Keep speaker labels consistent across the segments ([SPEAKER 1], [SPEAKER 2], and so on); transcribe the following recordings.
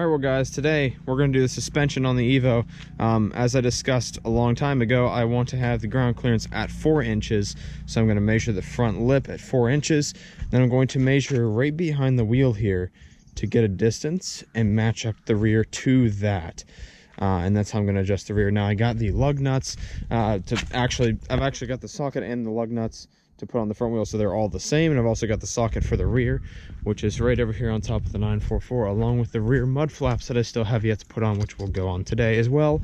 [SPEAKER 1] All right, well guys, today we're going to do the suspension on the Evo. As I discussed a long time ago, I want to have the ground clearance at 4 inches. So I'm going to measure the front lip at 4 inches. Then I'm going to measure right behind the wheel here to get a distance and match up the rear to that. And that's how I'm going to adjust the rear. Now I got the lug nuts I've actually got the socket and the lug nuts to put on the front wheel, so they're all the same. And I've also got the socket for the rear, which is right over here on top of the 944, along with the rear mud flaps that I still have yet to put on, which will go on today as well.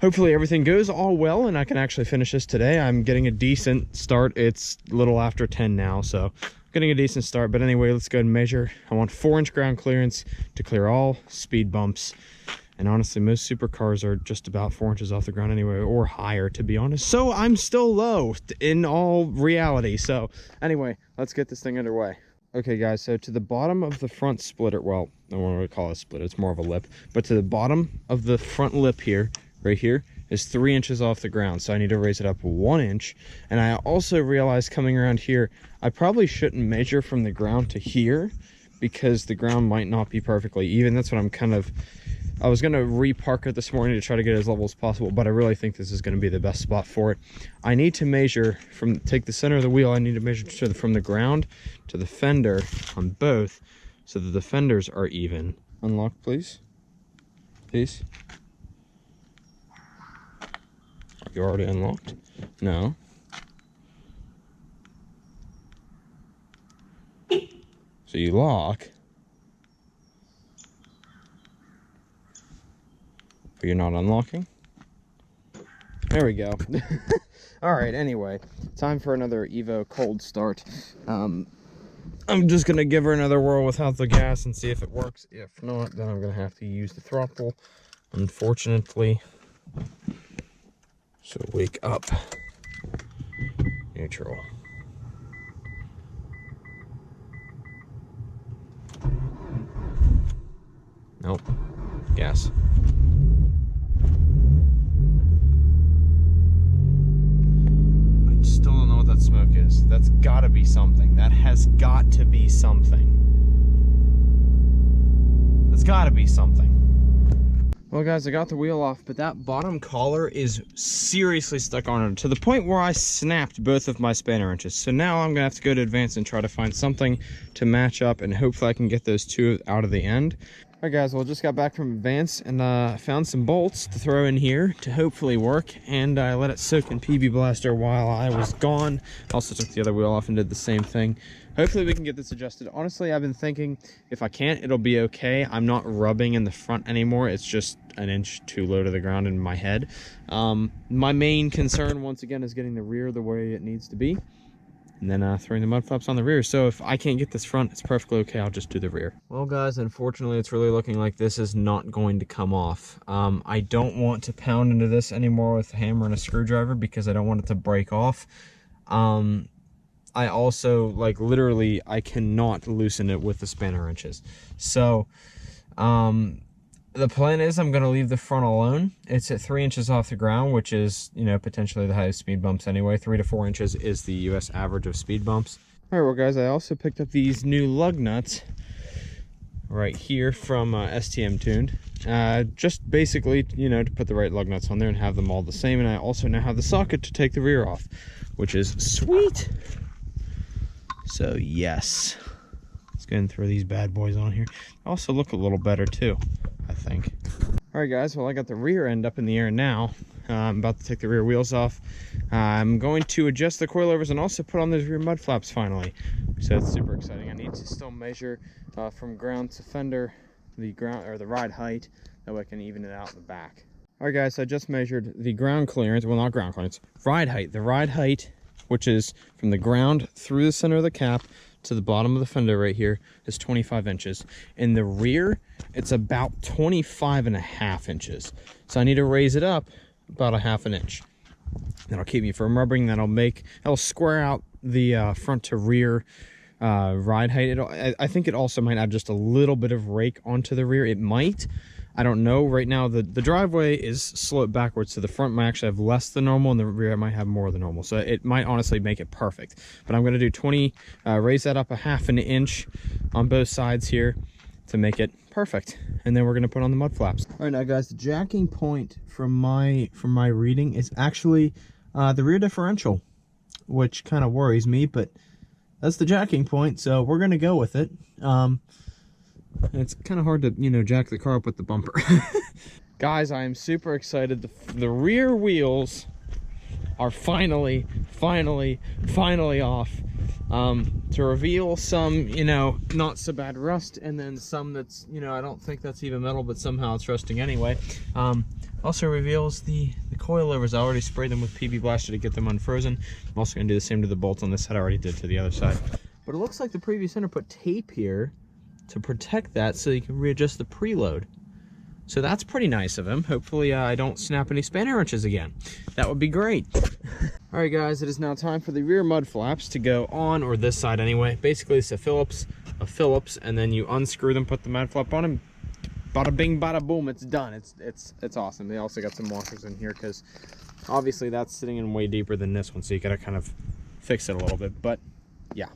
[SPEAKER 1] Hopefully everything goes all well and I can actually finish this today. I'm getting a decent start. It's a little after 10 now, so getting a decent start. But anyway, let's go ahead and measure. I want 4-inch ground clearance to clear all speed bumps. And honestly, most supercars are just about 4 inches off the ground anyway, or higher, to be honest. So I'm still low in all reality. So anyway, let's get this thing underway. Okay, guys, so to the bottom of the front splitter, well, I don't want to call it a splitter, it's more of a lip. But to the bottom of the front lip here, right here, is 3 inches off the ground. So I need to raise it up 1 inch. And I also realized coming around here, I probably shouldn't measure from the ground to here because the ground might not be perfectly even. That's what I'm kind of... I was going to re-park it this morning to try to get it as level as possible, but I really think this is going to be the best spot for it. I need to measure from, take the center of the wheel, I need to measure from the ground to the fender on both so that the fenders are even. Unlock, please. Please. Are you already unlocked? No. So you lock. But you're not unlocking. There we go. All right, anyway, time for another Evo cold start. I'm just gonna give her another whirl without the gas and see if it works. If not, then I'm gonna have to use the throttle, unfortunately. So wake up. Neutral. Nope. Gas. Still don't know what that smoke is. That's gotta be something. That has got to be something. That's gotta be something. Well guys, I got the wheel off, but that bottom collar is seriously stuck on it to the point where I snapped both of my spanner wrenches. So now I'm gonna have to go to Advance and try to find something to match up, and hopefully I can get those two out of the end. Alright guys, well, just got back from Advance and found some bolts to throw in here to hopefully work, and I let it soak in PB Blaster while I was gone. Also took the other wheel off and did the same thing. Hopefully we can get this adjusted. Honestly, I've been thinking if I can't, it'll be okay. I'm not rubbing in the front anymore. It's just an inch too low to the ground in my head. My main concern, once again, is getting the rear the way it needs to be, and then throwing the mud flaps on the rear. So if I can't get this front, it's perfectly okay. I'll just do the rear. Well guys, unfortunately, it's really looking like this is not going to come off. I don't want to pound into this anymore with a hammer and a screwdriver because I don't want it to break off. I also, like, literally, I cannot loosen it with the spanner wrenches. So, the plan is I'm going to leave the front alone. It's at 3 inches off the ground, which is, you know, potentially the highest speed bumps anyway. 3 to 4 inches is the US average of speed bumps. All right, well, guys, I also picked up these new lug nuts right here from STM Tuned. Just basically, you know, to put the right lug nuts on there and have them all the same. And I also now have the socket to take the rear off, which is sweet. So, yes. Let's go ahead and throw these bad boys on here. They also look a little better, too, I think. All right, guys, well, I got the rear end up in the air now. I'm about to take the rear wheels off. I'm going to adjust the coilovers and also put on those rear mud flaps finally. So it's super exciting. I need to still measure from ground to fender the ground or the ride height. That way I can even it out in the back. All right, guys, so I just measured the ground clearance. Well, not ground clearance, ride height. The ride height, which is from the ground through the center of the cap to the bottom of the fender right here, is 25 inches. In the rear, it's about 25.5 inches. So I need to raise it up about a half an inch. That'll keep me from rubbering. That'll square out the front to rear ride height. I think it also might add just a little bit of rake onto the rear. It might. I don't know. Right now, the driveway is sloped backwards, so the front might actually have less than normal, and the rear might have more than normal. So it might honestly make it perfect. But I'm going to do raise that up a half an inch on both sides here to make it perfect. And then we're gonna put on the mud flaps. All right, now guys, the jacking point from my reading is actually the rear differential, which kind of worries me, but that's the jacking point, so we're gonna go with it. It's kind of hard to, you know, jack the car up with the bumper. Guys, I am super excited. The rear wheels are finally off. To reveal some, you know, not so bad rust, and then some that's, you know, I don't think that's even metal, but somehow it's rusting anyway. Also reveals the coilovers. I already sprayed them with PB Blaster to get them unfrozen. I'm also going to do the same to the bolts on this side. I already did to the other side. But it looks like the previous owner put tape here to protect that so you can readjust the preload. So that's pretty nice of him. Hopefully I don't snap any spanner wrenches again. That would be great. All right, guys, it is now time for the rear mud flaps to go on, or this side anyway. Basically, it's a Phillips, and then you unscrew them, put the mud flap on them. Bada bing, bada boom, it's done. It's awesome. They also got some washers in here because obviously that's sitting in way deeper than this one, so you gotta kind of fix it a little bit. But yeah,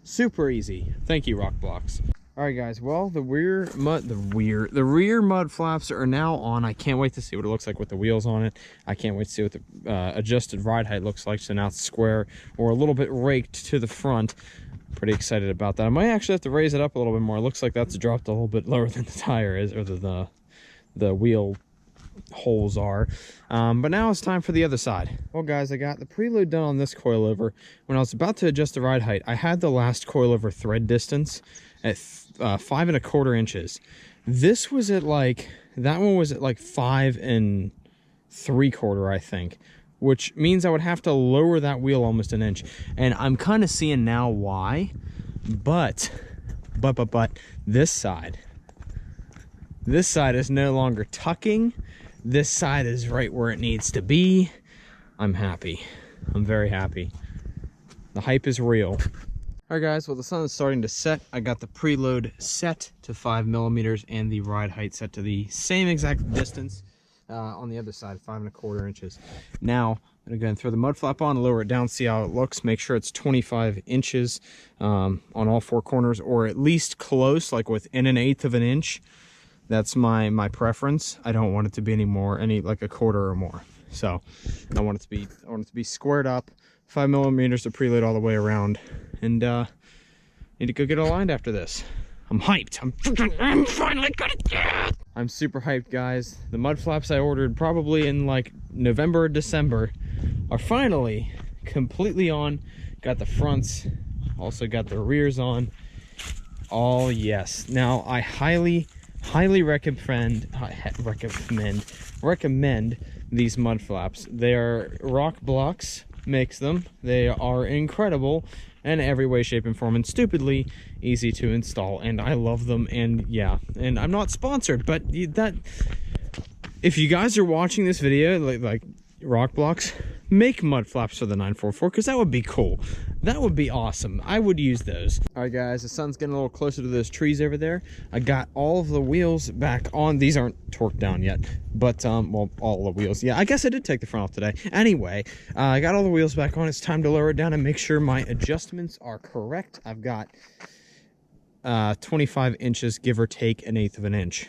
[SPEAKER 1] super easy. Thank you, Rock Blocks. All right, guys, well, the rear mud flaps are now on. I can't wait to see what it looks like with the wheels on it. I can't wait to see what the adjusted ride height looks like. So now it's square or a little bit raked to the front. Pretty excited about that. I might actually have to raise it up a little bit more. It looks like that's dropped a little bit lower than the tire is, or the wheel holes are. But now it's time for the other side. Well, guys, I got the preload done on this coilover. When I was about to adjust the ride height, I had the last coilover thread distance at 5 1/4 inches. This was at like, that one was at like 5 3/4, I think, which means I would have to lower that wheel almost an inch. And I'm kind of seeing now why, but this side is no longer tucking. This side is right where it needs to be. I'm happy. I'm very happy. The hype is real. All right, guys, well, the sun is starting to set. I got the preload set to 5 millimeters and the ride height set to the same exact distance on the other side, 5 1/4 inches. Now, I'm gonna go and throw the mud flap on, lower it down, see how it looks, make sure it's 25 inches on all 4 corners, or at least close, like within 1/8 of an inch. That's my preference. I don't want it to be like 1/4 or more. So I want it to be squared up, 5 millimeters to preload all the way around, and need to go get it aligned after this. I'm hyped. I'm finally gonna get it. I'm super hyped, guys. The mud flaps I ordered probably in like November or December are finally completely on. Got the fronts, also got the rears on. All yes. Now I highly recommend these mud flaps. They are Rock Blocks makes them. They are incredible in every way, shape, and form, and stupidly easy to install, and I love them. And yeah, and I'm not sponsored, but that, if you guys are watching this video, like Rock Blocks, make mud flaps for the 944, because that would be cool. That would be awesome. I would use those. All right, guys, the sun's getting a little closer to those trees over there. I got all of the wheels back on. These aren't torqued down yet, but well, all the wheels. Yeah, I guess I did take the front off today. Anyway, I got all the wheels back on. It's time to lower it down and make sure my adjustments are correct. I've got 25 inches, give or take 1/8 of an inch,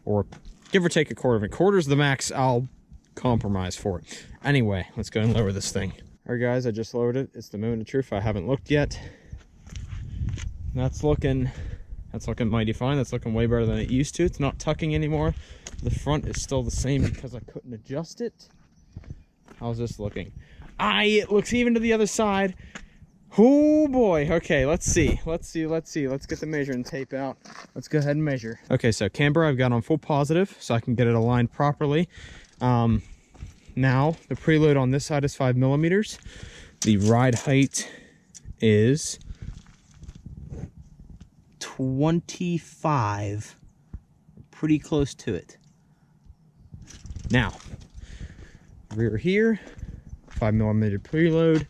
[SPEAKER 1] or give or take 1/4 of an inch. Quarter's the max I'll compromise for it. Anyway, let's go and lower this thing. All right, guys, I just lowered it. It's the moment of truth. I haven't looked yet. That's looking mighty fine. That's looking way better than it used to. It's not tucking anymore. The front is still the same because I couldn't adjust it. How's this looking? It looks even to the other side. Oh boy. Okay, let's see. Let's get the measuring tape out. Let's go ahead and measure. Okay, so camber I've got on full positive so I can get it aligned properly. Now the preload on this side is 5 millimeters. The ride height is 25, pretty close to it. Now, rear here, 5 millimeter preload,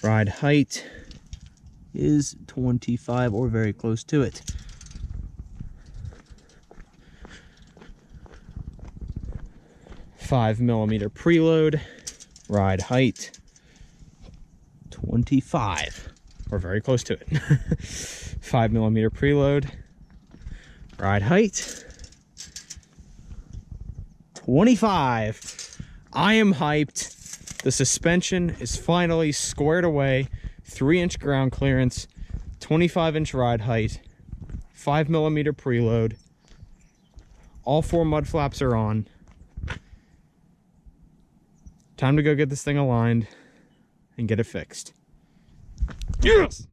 [SPEAKER 1] ride height is 25 or very close to it. $5 millimeter preload, ride height 25 or very close to it. 5 millimeter preload, Ride height 25. I am hyped. The suspension is finally squared away. 3-inch ground clearance, 25-inch ride height, 5mm preload. All 4 mud flaps are on. Time to go get this thing aligned and get it fixed. Yes!